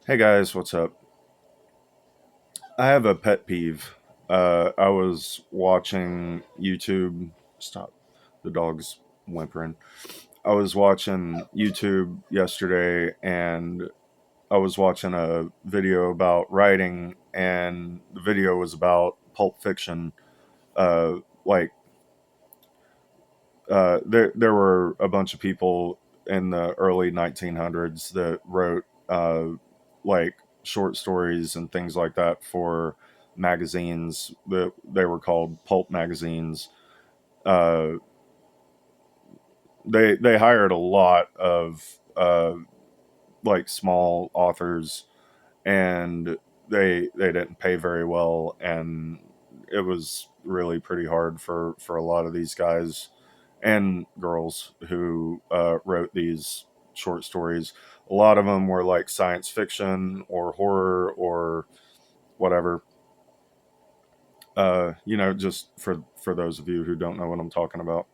Hey guys, what's up? I have a pet peeve. I was watching YouTube. Stop. The dog's whimpering. I was watching YouTube yesterday and I was watching a video about writing, and the video was about Pulp Fiction. Uh, like, there were a bunch of people in the early 1900s that wrote like short stories and things like that for magazines that they were called pulp magazines. uh, they hired a lot of like small authors, and they didn't pay very well, and it was really pretty hard for a lot of these guys and girls who wrote these short stories. A lot of them were like science fiction or horror or whatever. Just for those of you who don't know what I'm talking about.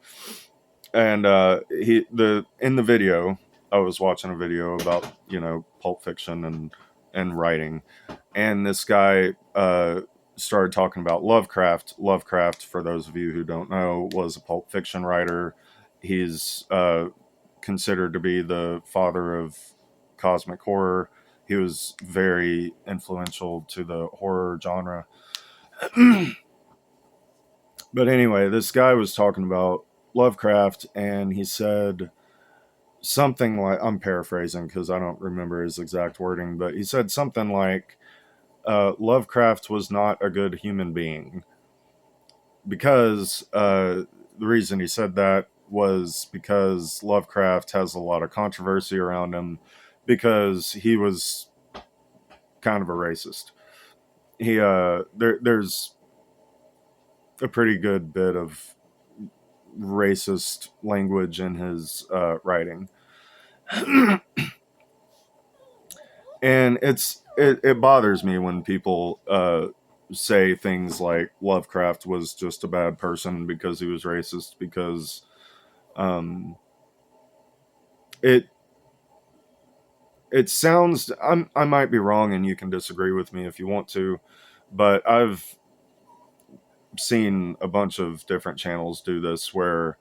And he the in the video, I was watching a video about Pulp Fiction and writing, and this guy started talking about Lovecraft. Lovecraft, for those of you who don't know, was a Pulp Fiction writer. He's considered to be the father of cosmic horror. He was very influential to the horror genre. But anyway, this guy was talking about Lovecraft, and he said something like, I'm paraphrasing because I don't remember his exact wording, but he said something like, Lovecraft was not a good human being because the reason he said that was because Lovecraft has a lot of controversy around him because he was kind of a racist. There's a pretty good bit of racist language in his writing, and it bothers me when people say things like Lovecraft was just a bad person because he was racist. Because um, it it sounds, I might be wrong, and you can disagree with me if you want to, but I've seen a bunch of different channels do this where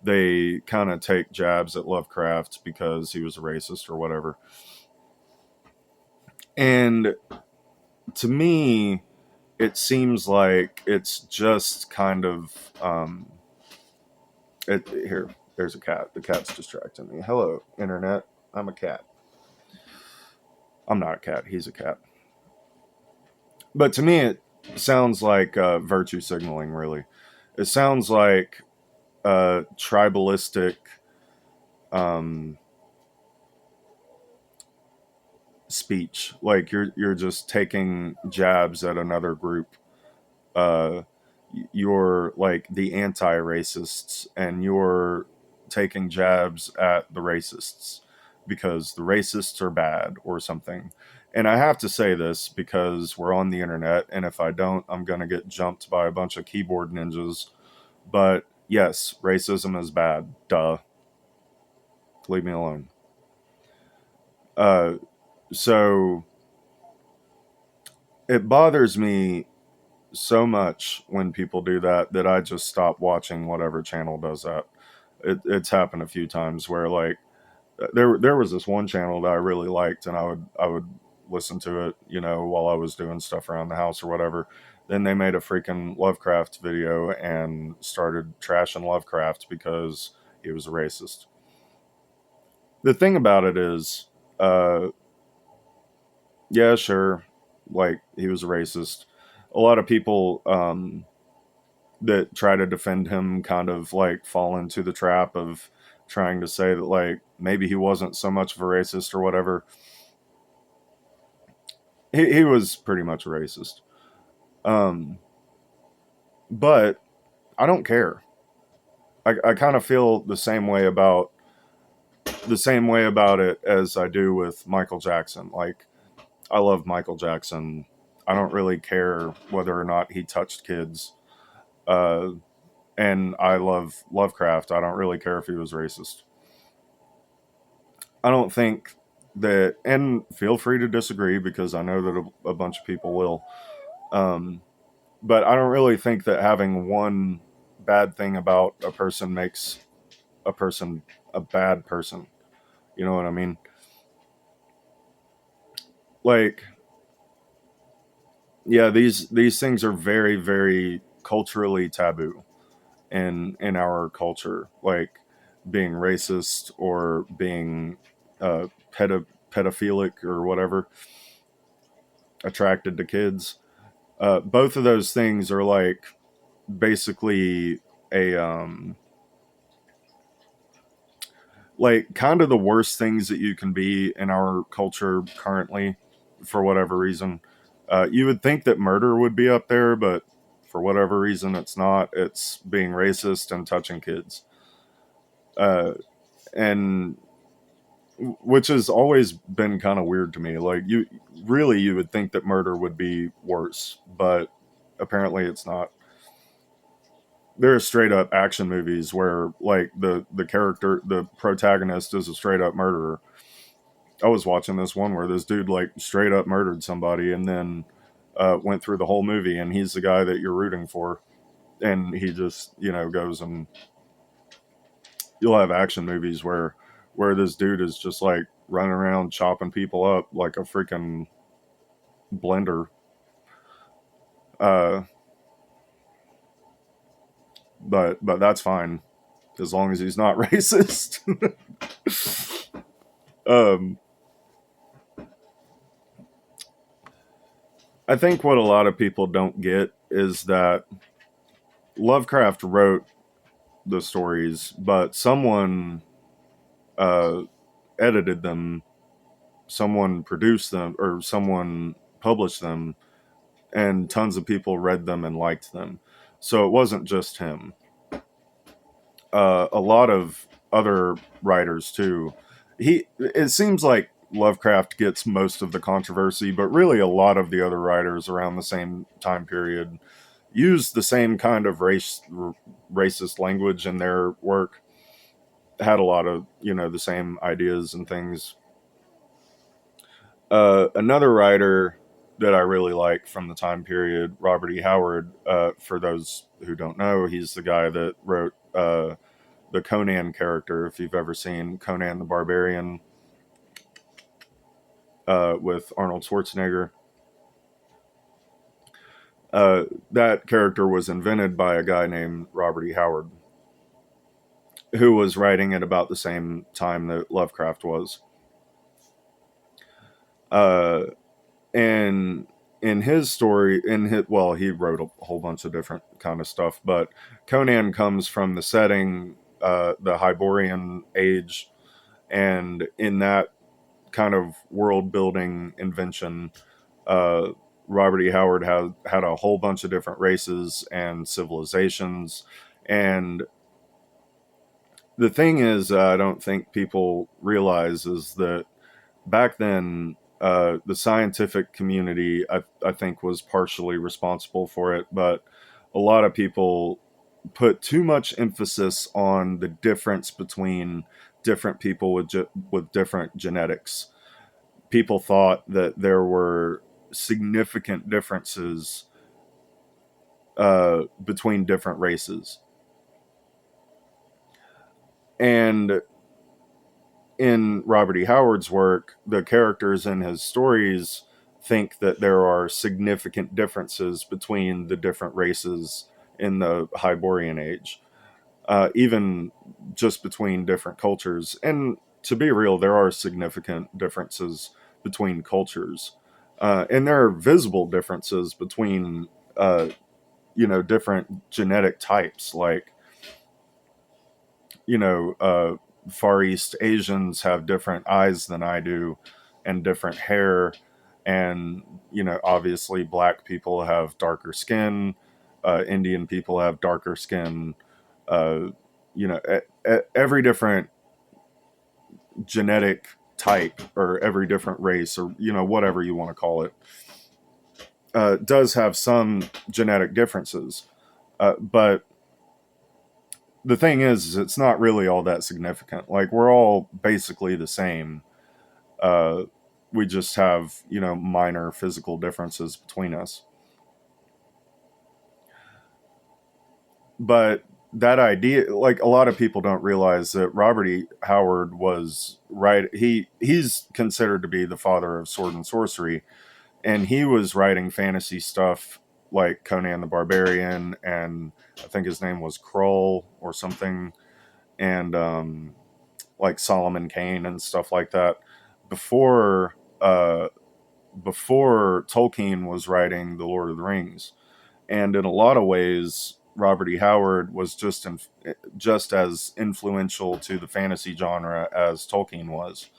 they kind of take jabs at Lovecraft because he was a racist or whatever. And to me, it seems like it's just kind of here. There's a cat. The cat's distracting me. Hello, internet. I'm a cat. I'm not a cat. He's a cat. But to me, it sounds like virtue signaling. Really, it sounds like tribalistic um, speech. Like you're just taking jabs at another group. Uh, you're like the anti-racists, and you're taking jabs at the racists because the racists are bad or something. And I have to say this because we're on the internet, and if I don't, I'm going to get jumped by a bunch of keyboard ninjas. But yes, racism is bad. Duh. Leave me alone. Uh, so it bothers me so much when people do that that I just stop watching whatever channel does that. It's happened a few times where like there was this one channel that I really liked, and I would listen to it, while I was doing stuff around the house or whatever. Then they made a freaking Lovecraft video and started trashing Lovecraft because he was a racist. The thing about it is, uh, yeah, sure, like he was a racist. A lot of people that try to defend him kind of like fall into the trap of trying to say that like maybe he wasn't so much of a racist or whatever. He was pretty much a racist. Um, but I don't care. I kind of feel the same way about it as I do with Michael Jackson. Like I love Michael Jackson. I don't really care whether or not he touched kids. Uh, and I love Lovecraft. I don't really care if he was racist. I don't think. that, and feel free to disagree because I know that a bunch of people will. Um, but I don't really think that having one bad thing about a person makes a person a bad person. You know what I mean? Like, yeah, these things are very, very culturally taboo in our culture, like being racist or being uh, pedophilic or whatever, attracted to kids. Both of those things are like basically a like kind of the worst things that you can be in our culture currently, for whatever reason. You would think that murder would be up there, but for whatever reason, it's not. It's being racist and touching kids, and which has always been kind of weird to me. Like, you would think that murder would be worse, but apparently it's not. There are straight up action movies where like the character, the protagonist, is a straight up murderer. I was watching this one where this dude like straight up murdered somebody and then went through the whole movie, and he's the guy that you're rooting for, and he just goes, and you'll have action movies where this dude is just like running around chopping people up like a freaking blender. Uh, but that's fine as long as he's not racist. um, I think what a lot of people don't get is that Lovecraft wrote the stories, but someone uh, edited them, someone produced them, or someone published them, and tons of people read them and liked them. So it wasn't just him. A lot of other writers too. It seems like Lovecraft gets most of the controversy, but really a lot of the other writers around the same time period used the same kind of racist language in their work. Had a lot of the same ideas and things. Another writer that I really like from the time period, Robert E. Howard. For those who don't know, he's the guy that wrote the Conan character. If you've ever seen Conan the Barbarian with Arnold Schwarzenegger, that character was invented by a guy named Robert E. Howard, who was writing at about the same time that Lovecraft was. Uh, and in his story, well, he wrote a whole bunch of different kind of stuff, but Conan comes from the setting, the Hyborian age, and in that kind of world building invention, uh, Robert E. Howard had a whole bunch of different races and civilizations. And the thing is, I don't think people realize is that back then, the scientific community, I think, was partially responsible for it, but a lot of people put too much emphasis on the difference between different people with different genetics. People thought that there were significant differences between different races. And in Robert E. Howard's work, the characters in his stories think that there are significant differences between the different races in the Hyborian age, even just between different cultures. And to be real, there are significant differences between cultures. And there are visible differences between different genetic types. Like, you know, Far East Asians have different eyes than I do and different hair. And, obviously, black people have darker skin. Indian people have darker skin. Uh, every different genetic type or every different race or, whatever you want to call it, does have some genetic differences. But the thing is it's not really all that significant. Like, we're all basically the same. Uh, we just have, minor physical differences between us. But that idea, like, a lot of people don't realize that Robert E. Howard was right. He's considered to be the father of sword and sorcery, and he was writing fantasy stuff like Conan the Barbarian, and I think his name was Krull or something, and like Solomon Kane and stuff like that before before Tolkien was writing the Lord of the Rings. And in a lot of ways, Robert E. Howard was just as influential to the fantasy genre as Tolkien was.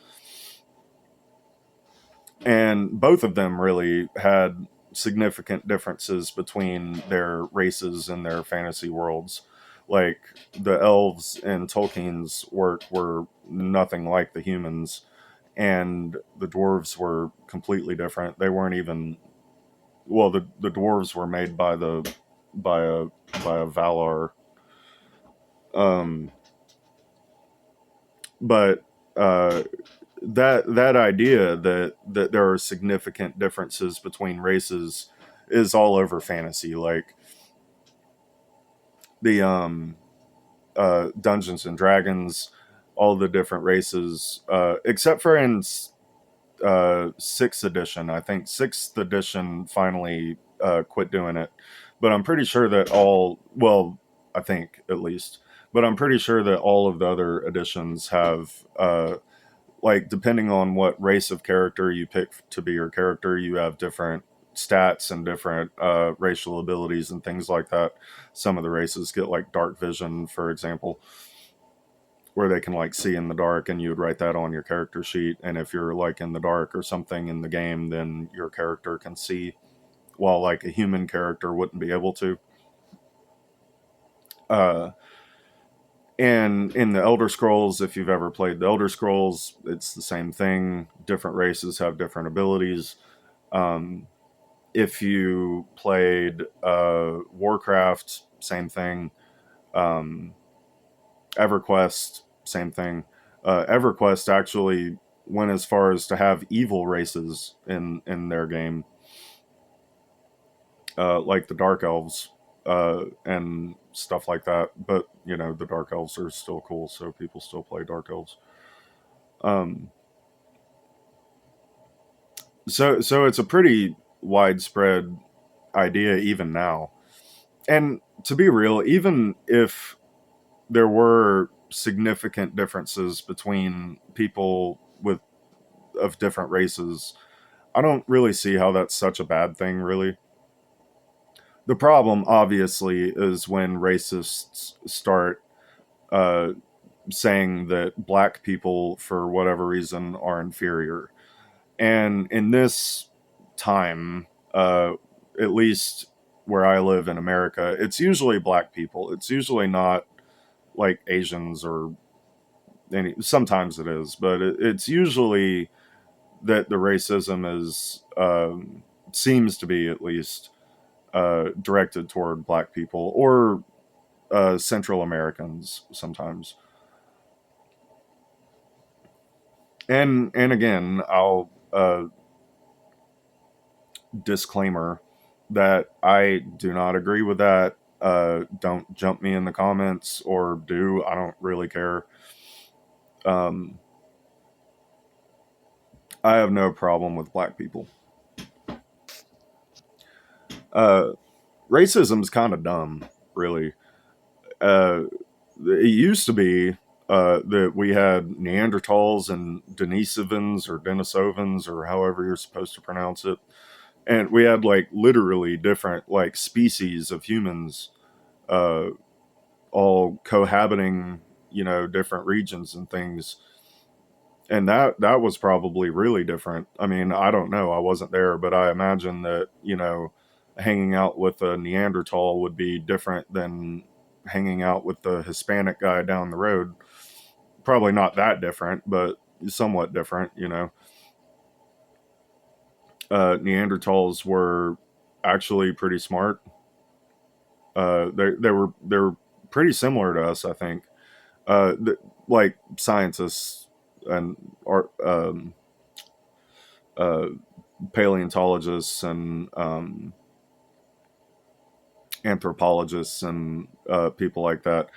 And both of them really had significant differences between their races and their fantasy worlds. Like, the elves in Tolkien's work were nothing like the humans, and the dwarves were completely different. They weren't even, well, the dwarves were made by a by a Valar. Um, but that idea that there are significant differences between races is all over fantasy. Like, the Dungeons and Dragons, all the different races, except for in sixth edition. I think sixth edition finally quit doing it, but I'm pretty sure that all, well, I think at least, but I'm pretty sure that all of the other editions have, like, depending on what race of character you pick to be your character, you have different stats and different racial abilities and things like that. Some of the races get like dark vision, for example, where they can like see in the dark, and you would write that on your character sheet. And if you're like in the dark or something in the game, then your character can see, while like a human character wouldn't be able to. Uh, and in the Elder Scrolls, if you've ever played the Elder Scrolls, it's the same thing. Different races have different abilities. Um, if you played Warcraft, same thing. Um, EverQuest, same thing. EverQuest actually went as far as to have evil races in their game, like the Dark Elves and stuff like that. But the Dark Elves are still cool, so people still play Dark Elves. Um, so it's a pretty widespread idea even now. And to be real, even if there were significant differences between people with of different races, I don't really see how that's such a bad thing, really. The problem, obviously, is when racists start uh, saying that black people, for whatever reason, are inferior. And in this time, at least where I live in America, it's usually black people. It's usually not like Asians or any. Sometimes it is, but it's usually that the racism is, seems to be, at least, directed toward black people or Central Americans sometimes. And again, I'll disclaimer that I do not agree with that. Don't jump me in the comments, or do. I don't really care. Um, I have no problem with black people. Uh, Racism's kind of dumb, really. Uh, it used to be that we had Neanderthals and Denisovans or Denisovans or however you're supposed to pronounce it, and we had like literally different like species of humans, uh, all cohabiting, different regions and things. And that was probably really different. I mean, I don't know, I wasn't there, but I imagine that, hanging out with a Neanderthal would be different than hanging out with the Hispanic guy down the road. Probably not that different, but somewhat different. Neanderthals were actually pretty smart. They were pretty similar to us, I think. Like scientists and art. uh, paleontologists and anthropologists and people like that,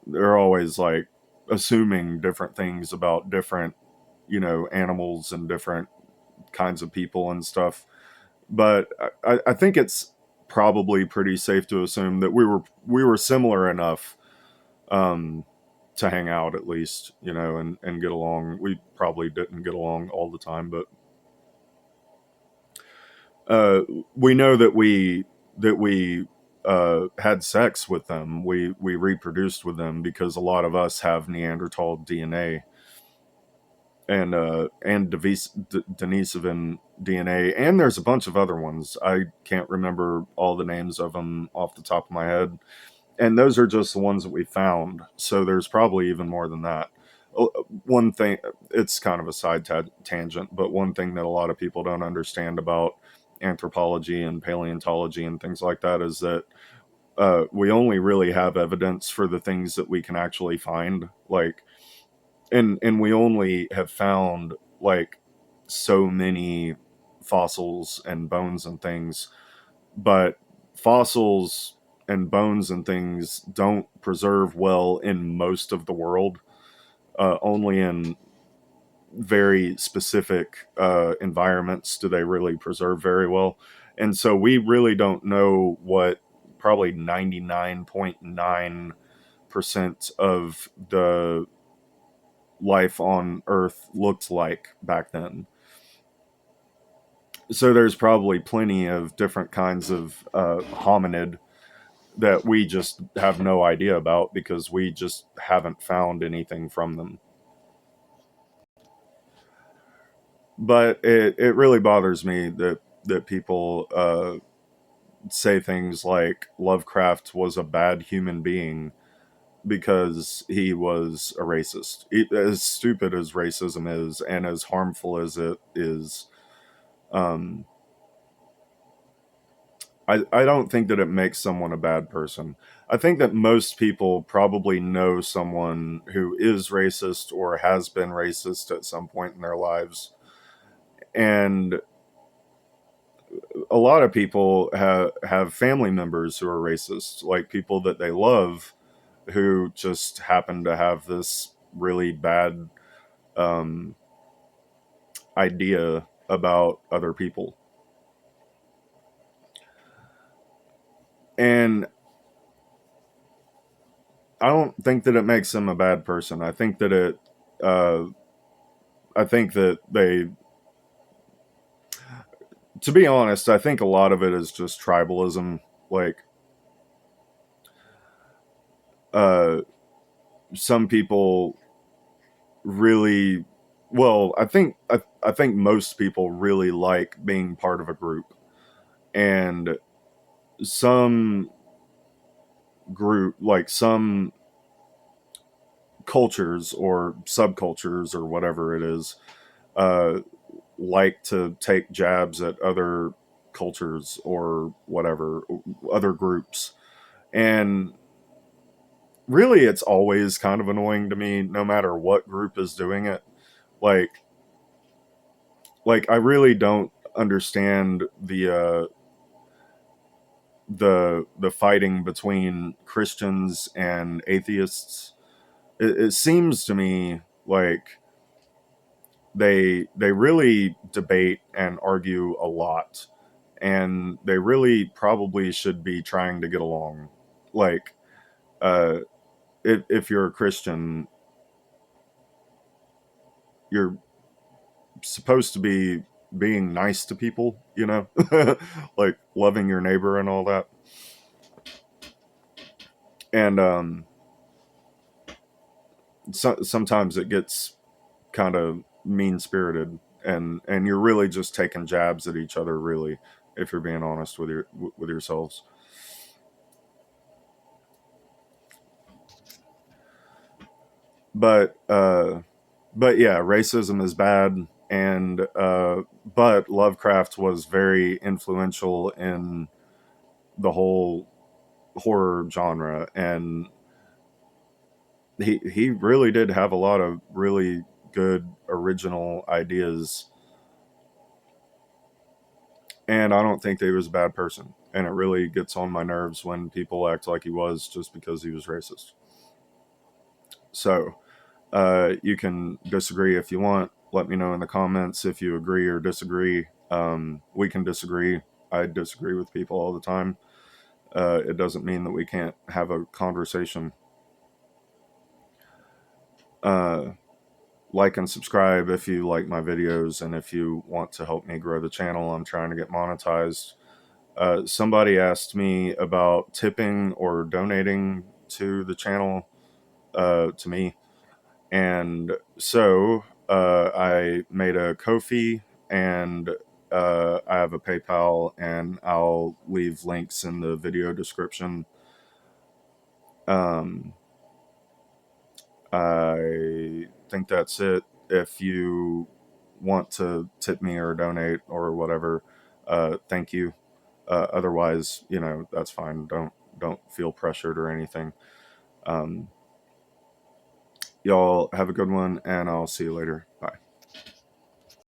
they're always like assuming different things about different, animals and different kinds of people and stuff. But I think it's probably pretty safe to assume that we were similar enough, um, to hang out at least, and get along. We probably didn't get along all the time, but uh, we know that we had sex with them. We reproduced with them because a lot of us have Neanderthal DNA and Denisovan DNA, and there's a bunch of other ones. I can't remember all the names of them off the top of my head, and those are just the ones that we found. So there's probably even more than that. One thing, it's kind of a side tangent, but one thing that a lot of people don't understand about anthropology and paleontology and things like that is that we only really have evidence for the things that we can actually find. Like, and we only have found like so many fossils and bones and things, but fossils and bones and things don't preserve well in most of the world. Only in very specific environments do they really preserve very well. And so we really don't know what probably 99.9% of the life on Earth looked like back then. So there's probably plenty of different kinds of hominid that we just have no idea about because we just haven't found anything from them. But it really bothers me that people say things like Lovecraft was a bad human being because he was a racist. As stupid as racism is, and as harmful as it is, um, I don't think that it makes someone a bad person. I think that most people probably know someone who is racist or has been racist at some point in their lives. And a lot of people have family members who are racist, like people that they love who just happen to have this really bad um, idea about other people. And I don't think that it makes them a bad person. Uh, I think that they, to be honest, I think a lot of it is just tribalism. Like, uh, some people really, well, I think most people really like being part of a group, and some some cultures or subcultures or whatever it is, uh, like to take jabs at other cultures or whatever, other groups. And really, it's always kind of annoying to me, no matter what group is doing it. Like, I really don't understand the fighting between Christians and atheists. It seems to me like they really debate and argue a lot, and they really probably should be trying to get along. Like, uh, if you're a Christian, you're supposed to be being nice to people, like loving your neighbor and all that. And sometimes it gets kind of mean spirited, and you're really just taking jabs at each other. Really, if you're being honest with yourselves. But yeah, racism is bad, and but Lovecraft was very influential in the whole horror genre, and he really did have a lot of really good original ideas And I don't think that he was a bad person. And it really gets on my nerves when people act like he was just because he was racist. So you can disagree if you want. Let me know in the comments if you agree or disagree. We can disagree. I disagree with people all the time. It doesn't mean that we can't have a conversation. Like and subscribe if you like my videos and if you want to help me grow the channel. I'm trying to get monetized. Somebody asked me about tipping or donating to the channel, to me. And so I made a Ko-fi, and I have a PayPal, and I'll leave links in the video description. I think that's it. If you want to tip me or donate or whatever, thank you. Otherwise, that's fine. Don't feel pressured or anything. Y'all have a good one, and I'll see you later. Bye.